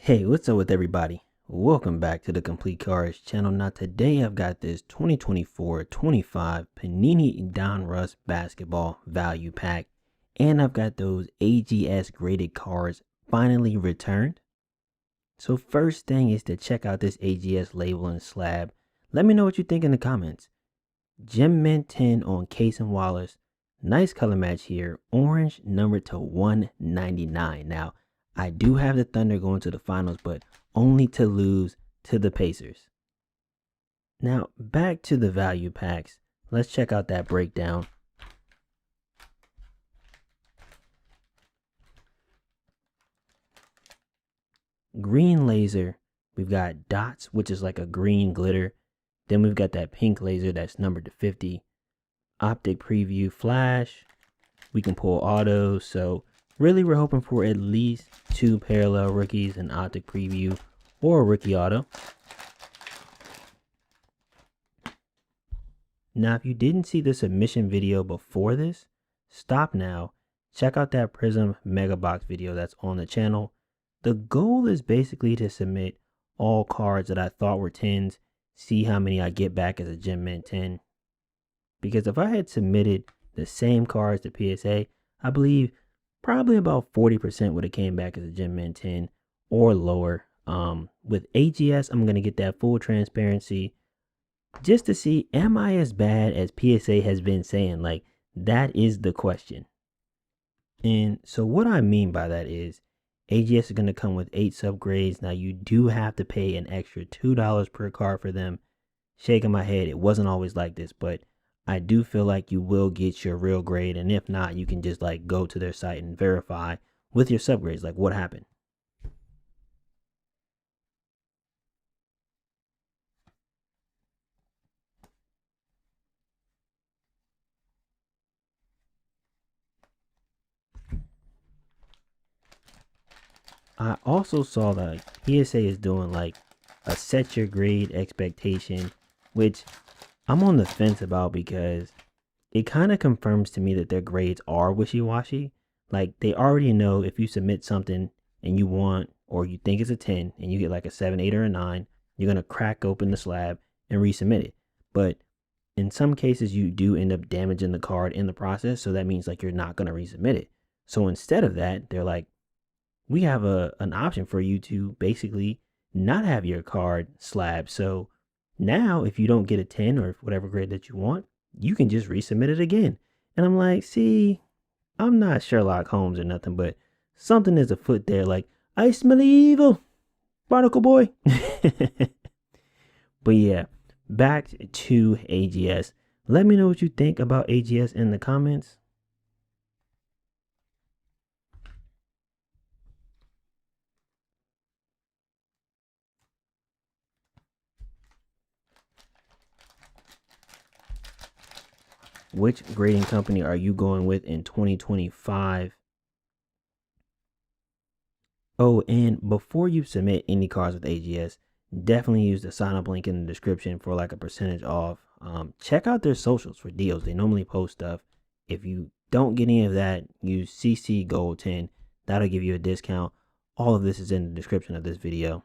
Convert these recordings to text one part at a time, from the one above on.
Hey, what's up with everybody? Welcome back to the Complete Cards channel. Now today I've got this 2024-25 Panini Donruss Basketball Value Pack, and I've got those AGS Graded cards finally returned. So first thing is to check out this AGS label and slab. Let me know what you think in the comments. Gem Mint 10 on Case and Wallace. Nice color match here. Orange numbered to 199. Now, I do have the Thunder going to the finals, but only to lose to the Pacers. Now, back to the value packs. Let's check out that breakdown. Green laser, we've got dots, which is like a green glitter. Then we've got that pink laser that's numbered to 50. Optic preview flash. We can pull autos, so really we're hoping for at least 2 parallel rookies, an optic preview or a rookie auto. Now if you didn't see the submission video before this, stop now, check out that Prism Mega Box video that's on the channel. The goal is basically to submit all cards that I thought were 10s, see how many I get back as a Gem Mint 10. Because if I had submitted the same cards to PSA, I believe probably about 40% would have came back as a Gem Mint 10 or lower. With AGS, I'm going to get that full transparency just to see, am I as bad as PSA has been saying? Like, that is the question. And so what I mean by that is AGS is going to come with 8 subgrades. Now you do have to pay an extra $2 per card for them. Shaking my head, it wasn't always like this, but I do feel like you will get your real grade, and if not, you can just like go to their site and verify with your subgrades, like what happened. I also saw that PSA is doing like a set your grade expectation, which I'm on the fence about because it kind of confirms to me that their grades are wishy-washy. Like they already know if you submit something and you want or you think it's a 10 and you get like a 7, 8, or a 9, you're going to crack open the slab and resubmit it. But in some cases, you do end up damaging the card in the process. So that means like you're not going to resubmit it. So instead of that, they're like, we have an option for you to basically not have your card slab. So now if you don't get a 10 or whatever grade that you want, you can just resubmit it again. And I'm like, see, I'm not Sherlock Holmes or nothing, but something is afoot there. Like, I smell evil, barnacle boy. But yeah, back to AGS. Let me know what you think about AGS in the comments. Which grading company are you going with in 2025? Oh, and before you submit any cards with AGS, definitely use the sign up link in the description for like a percentage off. Check out their socials for deals. They normally post stuff. If you don't get any of that, use CC Gold 10. That'll give you a discount. All of this is in the description of this video.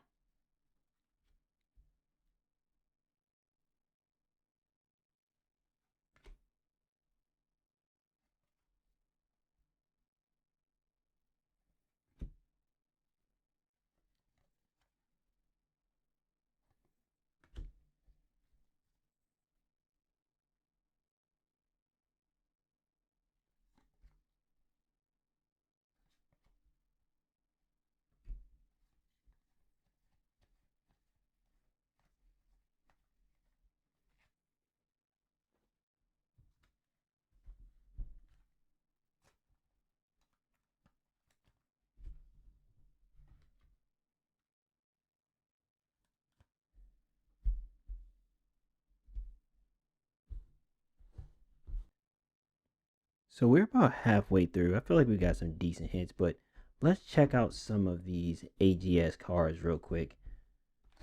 So we're about halfway through. I feel like we got some decent hits, but let's check out some of these AGS cards real quick.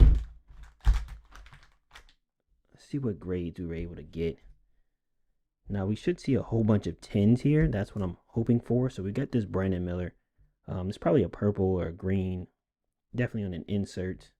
Let's see what grades we were able to get. Now we should see a whole bunch of 10s here. That's what I'm hoping for. So we got this Brandon Miller. It's probably a purple or a green definitely on an insert.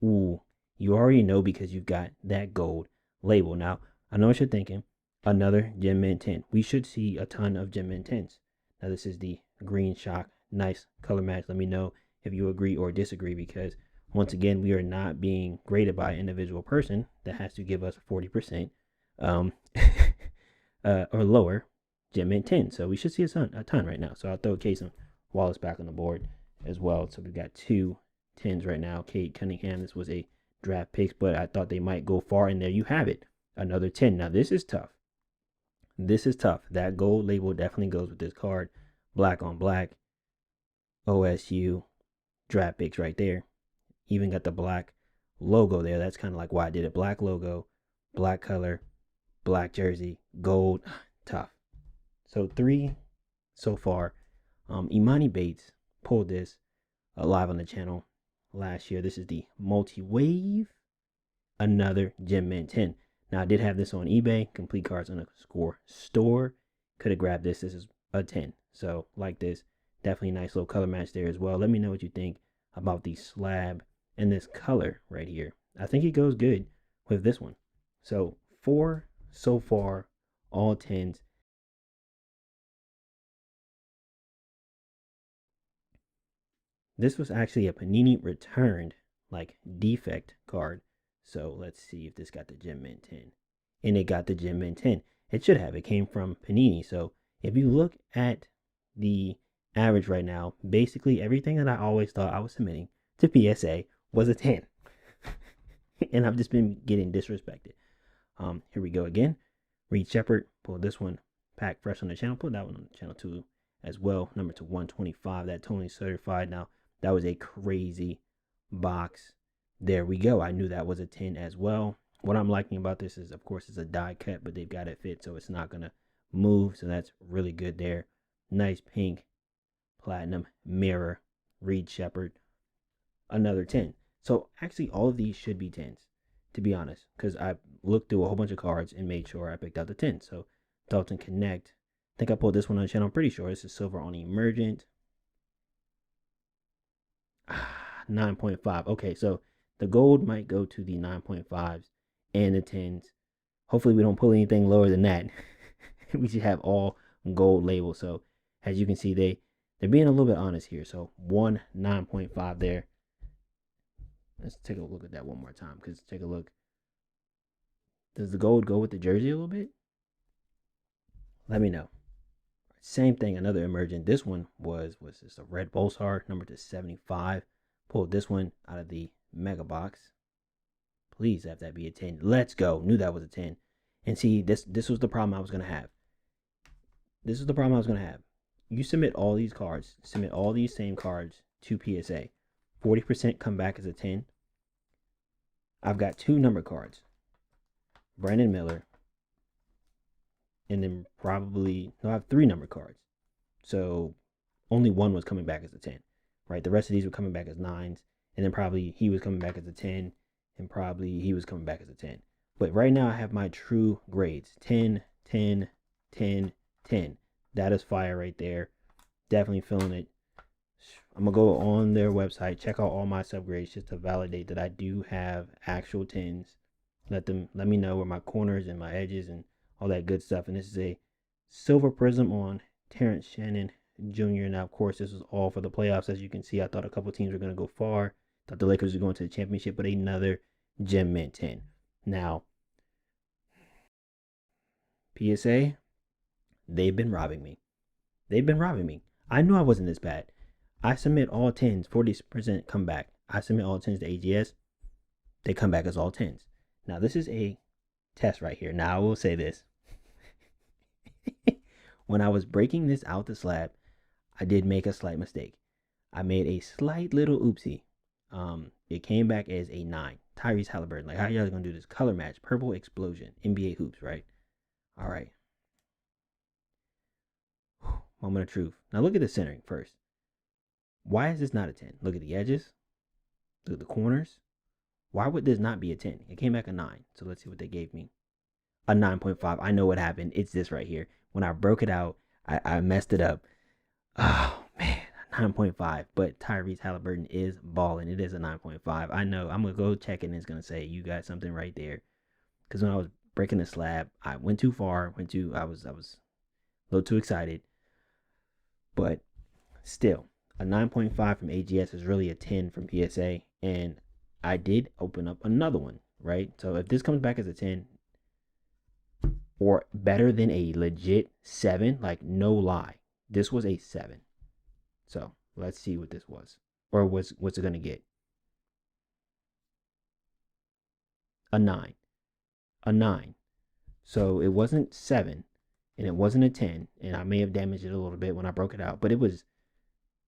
Ooh, you already know because you've got that gold label. Now, I know what you're thinking. Another Gem Mint 10. We should see a ton of Gem Mint 10s. Now, this is the green shock. Nice color match. Let me know if you agree or disagree, because once again, we are not being graded by an individual person that has to give us 40% or lower Gem Mint 10. So we should see a ton right now. So I'll throw Case and Wallace back on the board as well. So we've got 2 10s right now. Kate Cunningham, this was a draft pick, but I thought they might go far, and there you have it. Another 10. Now, this is tough. This is tough. That gold label definitely goes with this card. Black on black. OSU draft picks right there. Even got the black logo there. That's kind of like why I did it. Black logo, black color, black jersey, gold. Tough. So 3 so far. Imani Bates pulled this live on the channel last year. This is the multi-wave. Another Gem Mint 10. Now, I did have this on eBay. Complete Cards _ store. Could have grabbed this. This is a 10. So, like this. Definitely nice little color match there as well. Let me know what you think about the slab and this color right here. I think it goes good with this one. So, 4 so far. All 10s. This was actually a Panini returned, like, defect card. So let's see if this got the Gem Mint 10. And it got the Gem Mint 10. It should have. It came from Panini. So if you look at the average right now, basically everything that I always thought I was submitting to PSA was a 10. And I've just been getting disrespected. Here we go again. Reed Shepard, pull this one. Pack fresh on the channel. Put that one on the channel too as well. Number to 125. That totally certified. Now, that was a crazy box. There we go. I knew that was a 10 as well. What I'm liking about this is, of course, it's a die cut, but they've got it fit, so it's not going to move. So that's really good there. Nice pink platinum mirror. Reed Shepard. Another 10. So actually, all of these should be 10s, to be honest, because I looked through a whole bunch of cards and made sure I picked out the 10. So Dalton Connect. I think I pulled this one on the channel. I'm pretty sure this is silver on Emergent. 9.5. Okay, so the gold might go to the 9.5s and the 10s. Hopefully we don't pull anything lower than that. We should have all gold labels. So as you can see, they're being a little bit honest here. So 9.5 there. Let's take a look at that one more time, because take a look. Does the gold go with the jersey a little bit? Let me know. Same thing, another Emergent. This one was this a red Bolsar, number to 75. Pulled this one out of the mega box. Please have that be a 10. Let's go. Knew that was a 10. And see, this was the problem I was going to have. This is the problem I was going to have. You submit all these cards, submit all these same cards to PSA. 40% come back as a 10. I've got 2 number cards. Brandon Miller. And then probably, no, I have 3 number cards. So only one was coming back as a 10, right? The rest of these were coming back as 9s. And then probably he was coming back as a 10. And probably he was coming back as a 10. But right now I have my true grades. 10, 10, 10, 10. That is fire right there. Definitely feeling it. I'm going to go on their website, check out all my subgrades just to validate that I do have actual 10s. Let me know where my corners and my edges and all that good stuff. And this is a silver prism on Terrence Shannon Jr. Now, of course, this was all for the playoffs. As you can see, I thought a couple teams were going to go far. Thought the Lakers were going to the championship, but another Gem Mint 10. Now, PSA, they've been robbing me. They've been robbing me. I knew I wasn't this bad. I submit all 10s, 40% come back. I submit all 10s to AGS. They come back as all 10s. Now, this is a test right here. Now, I will say this. When I was breaking this out the slab, I did make a slight mistake. I made a slight little oopsie. It came back as a 9. Tyrese Halliburton. Like, how y'all gonna do this? Color match. Purple explosion. NBA hoops, right? All right. Moment of truth. Now, look at the centering first. Why is this not a 10? Look at the edges. Look at the corners. Why would this not be a 10? It came back a 9. So let's see what they gave me. A 9.5. I know what happened. It's this right here. When I broke it out, I messed it up. Oh, man. A 9.5, but Tyrese Halliburton is balling. It is a 9.5. I know. I'm gonna go check it and it's gonna say you got something right there. Because when I was breaking the slab, I went too far. I was a little too excited. But still, a 9.5 from AGS is really a 10 from PSA. And I did open up another one, right? So if this comes back as a 10 or better than a legit 7, like no lie, this was a 7. So let's see what this was. Or what's it going to get? A 9. A 9. So it wasn't 7 and it wasn't a 10. And I may have damaged it a little bit when I broke it out. But it was,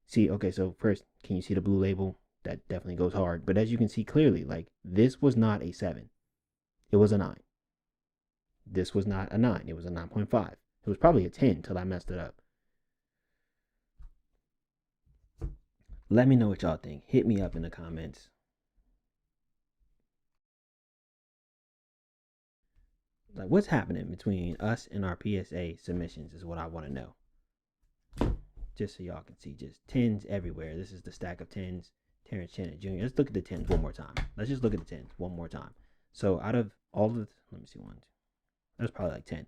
see, okay, so first, can you see the blue label? That definitely goes hard. But as you can see clearly, like this was not a 7. It was a 9. This was not a 9. It was a 9.5. It was probably a 10 until I messed it up. Let me know what y'all think. Hit me up in the comments. Like, what's happening between us and our PSA submissions is what I want to know. Just so y'all can see, just 10s everywhere. This is the stack of 10s. Terrence Shannon Jr. Let's look at the 10s one more time. Let's just look at the 10s one more time. So out of all of the, let me see, one, two, there's probably like 10.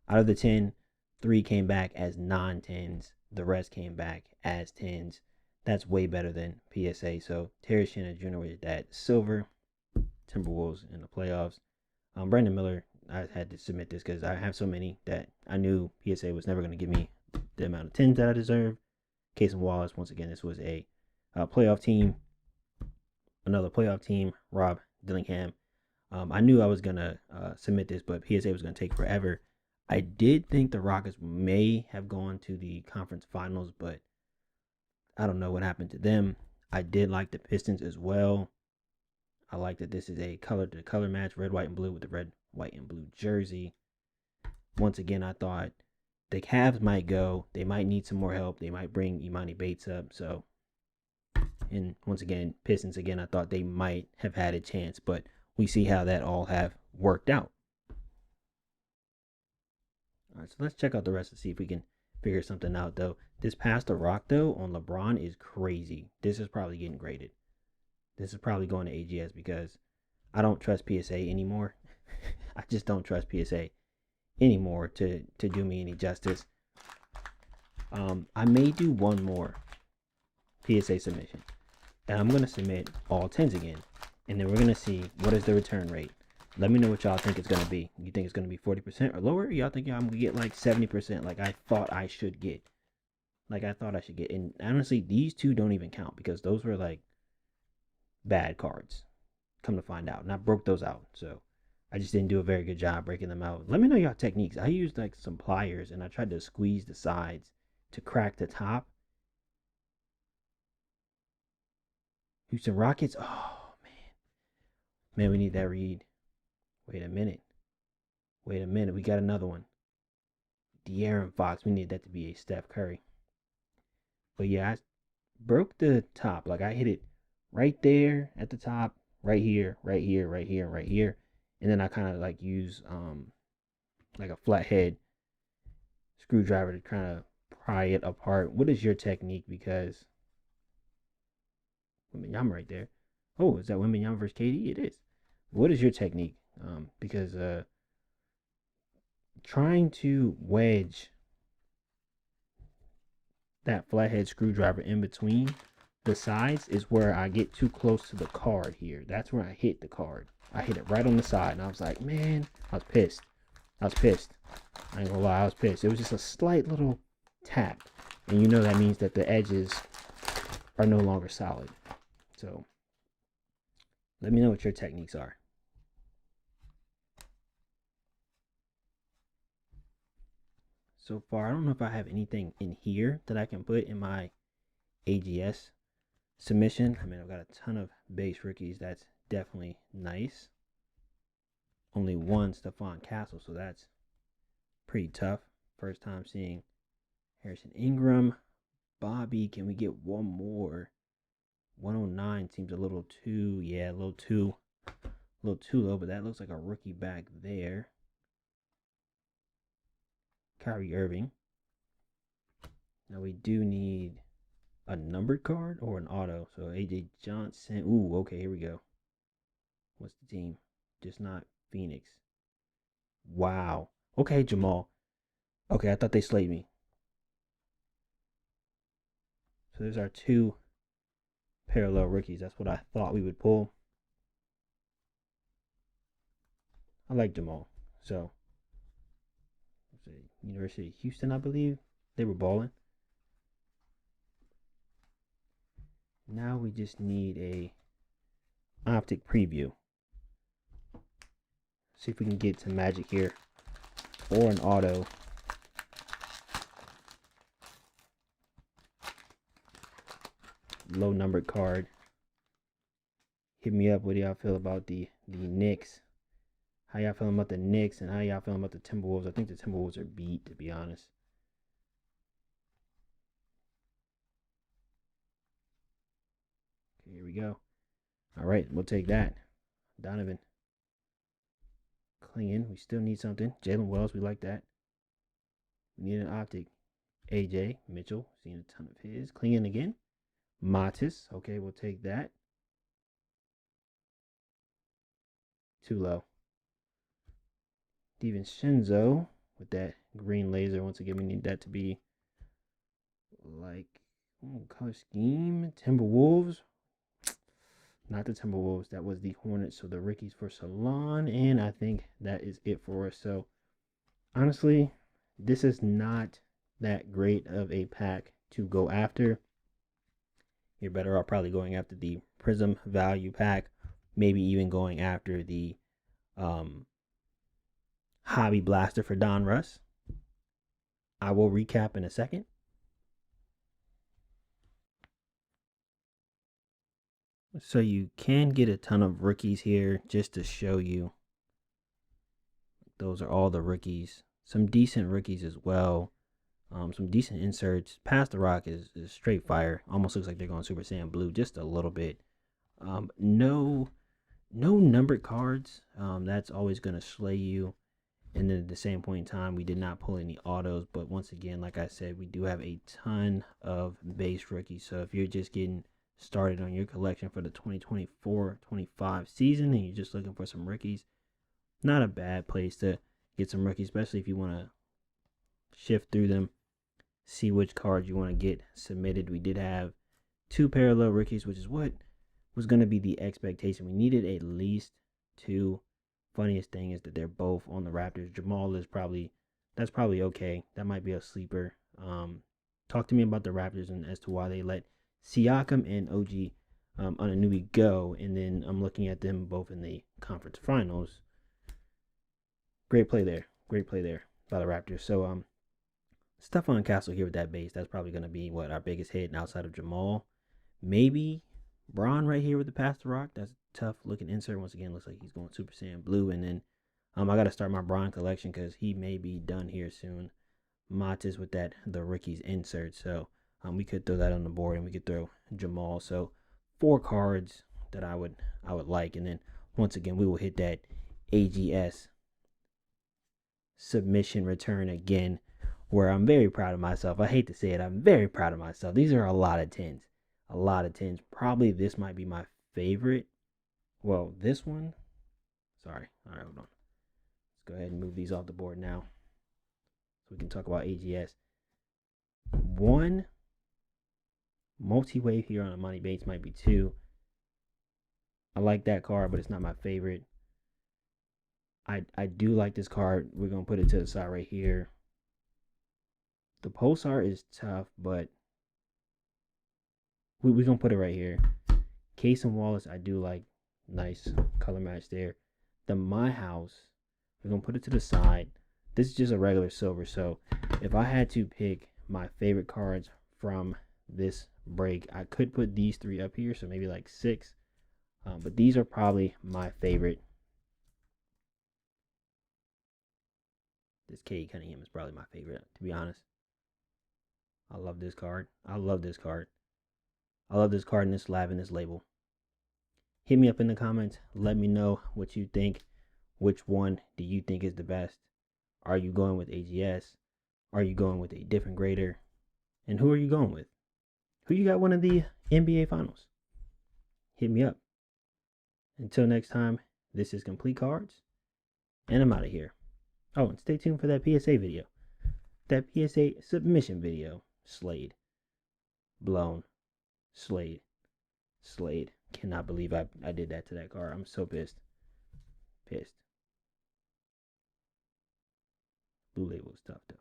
Out of the 10, 3 came back as non-10s. The rest came back as 10s. That's way better than PSA. So Terrence Shannon Jr. with that silver. Timberwolves in the playoffs. Brandon Miller, I had to submit this because I have so many that I knew PSA was never going to give me the amount of 10s that I deserve. Case Wallace, once again, this was a playoff team. Another playoff team, Rob Dillingham. I knew I was going to submit this, but PSA was going to take forever. I did think the Rockets may have gone to the conference finals, but I don't know what happened to them. I did like the Pistons as well. I like that this is a color-to-color match, red, white, and blue with the red, white, and blue jersey. Once again, I thought the Cavs might go. They might need some more help. They might bring Imani Bates up. So, and once again, Pistons again, I thought they might have had a chance, but we see how that all have worked out. All right, so let's check out the rest to see if we can figure something out, though. This Pass the Rock, though, on LeBron is crazy. This is probably getting graded. This is probably going to AGS because I don't trust PSA anymore. I just don't trust PSA anymore to do me any justice. I may do one more PSA submission. And I'm going to submit all 10s again. And then we're going to see what is the return rate. Let me know what y'all think it's going to be. You think it's going to be 40% or lower? Y'all think I'm going to get like 70% like I thought I should get. And honestly, these two don't even count because those were like bad cards, come to find out. And I broke those out. So I just didn't do a very good job breaking them out. Let me know y'all techniques. I used like some pliers and I tried to squeeze the sides to crack the top. Houston Rockets. Oh, man. Man, we need that read. Wait a minute. We got another one. De'Aaron Fox. We need that to be a Steph Curry. But yeah, I broke the top. Like I hit it right there at the top. Right here, right here, right here, right here. And then I kind of like use like a flathead screwdriver to kind of pry it apart. What is your technique? Because Wembanyama right there. Oh, is that Wembanyama versus KD? It is. What is your technique? Because trying to wedge that flathead screwdriver in between the sides is where I get too close to the card here. That's where I hit the card. I hit it right on the side, and I was like, man, I was pissed. I ain't gonna lie, I was pissed. It was just a slight little tap, and you know that means that the edges are no longer solid. So let me know what your techniques are. So far, I don't know if I have anything in here that I can put in my AGS submission. I mean, I've got a ton of base rookies. That's definitely nice. Only one Stephon Castle, so that's pretty tough. First time seeing Harrison Ingram. Bobby, can we get one more? 109 seems a little too, a little too low, but that looks like a rookie back there. Kyrie Irving. Now we do need A numbered card or an auto? So AJ Johnson. Ooh, okay, here we go. What's the team? Just not Phoenix. Wow. Okay, Jamal. Okay, I thought they slayed me. So there's our two parallel rookies. That's what I thought we would pull. I like Jamal. So, University of Houston, I believe. They were balling. Now we just need a optic preview. See if we can get some magic here. Or an auto. Low numbered card. Hit me up. What do y'all feel about the Knicks? How y'all feeling about the Knicks and how y'all feeling about the Timberwolves? I think the Timberwolves are beat, to be honest. Okay, here we go. All right, we'll take that. Donovan. Clean. We still need something. Jalen Wells, we like that. We need an optic. AJ Mitchell, seen a ton of his. Clean again. Matis. Okay, we'll take that. Too low. DiVincenzo with that green laser. Once again, we need that to be like color scheme. Timberwolves. Not the Timberwolves. That was the Hornets. So the rookies for Salon. And I think that is it for us. So honestly, this is not that great of a pack to go after. You're better off probably going after the Prism Value pack. Maybe even going after the Hobby Blaster for Donruss. I will recap in a second. So you can get a ton of rookies here just to show you. Those are all the rookies. Some decent rookies as well. Some decent inserts. Past the Rock is straight fire. Almost looks like they're going Super Saiyan Blue just a little bit. No numbered cards. That's always going to slay you. And then at the same point in time, we did not pull any autos. But once again, like I said, we do have a ton of base rookies. So if you're just getting started on your collection for the 2024-25 season and you're just looking for some rookies, not a bad place to get some rookies, especially if you want to shift through them, see which cards you want to get submitted. We did have two parallel rookies, which is what was going to be the expectation. We needed at least two. Funniest thing is that they're both on the Raptors. Jamal is probably okay. That might be a sleeper. Talk to me about the Raptors and as to why they let Siakam and OG Anunoby go, and then I'm looking at them both in the conference finals. Great play there by the Raptors. So Stephon Castle here with that base. That's probably going to be what our biggest hit outside of Jamal. Maybe Braun right here with the Pass the Rock. That's a tough looking insert. Once again, looks like he's going Super Saiyan Blue. And then I got to start my Braun collection because he may be done here soon. Matis with the rookies insert. So we could throw that on the board and we could throw Jamal. So 4 cards that I would like. And then once again, we will hit that AGS submission return again, where I'm very proud of myself. I hate to say it, I'm very proud of myself. These are a lot of 10s. A lot of 10s. Probably this might be my favorite. Well, this one. Sorry. All right, hold on. Let's go ahead and move these off the board now, so we can talk about AGS. 1 multi-wave here on Amani Bates might be 2. I like that card, but it's not my favorite. I do like this card. We're going to put it to the side right here. The pulsar is tough, but we're going to put it right here. Case and Wallace, I do like. Nice color match there. The My House, we're going to put it to the side. This is just a regular silver. So if I had to pick my favorite cards from this break, I could put these 3 up here. So maybe like 6. But these are probably my favorite. This Cade Cunningham is probably my favorite, to be honest. I love this card. I love this card in this lab and this label. Hit me up in the comments. Let me know what you think. Which one do you think is the best? Are you going with AGS? Are you going with a different grader? And who are you going with? Who you got winning the NBA Finals? Hit me up. Until next time, this is Complete Cards, and I'm out of here. Oh, and stay tuned for that PSA video. That PSA submission video. Slade. Blown. Slade. Slade. Cannot believe I did that to that card. I'm so pissed. Pissed. Blue label is tough though.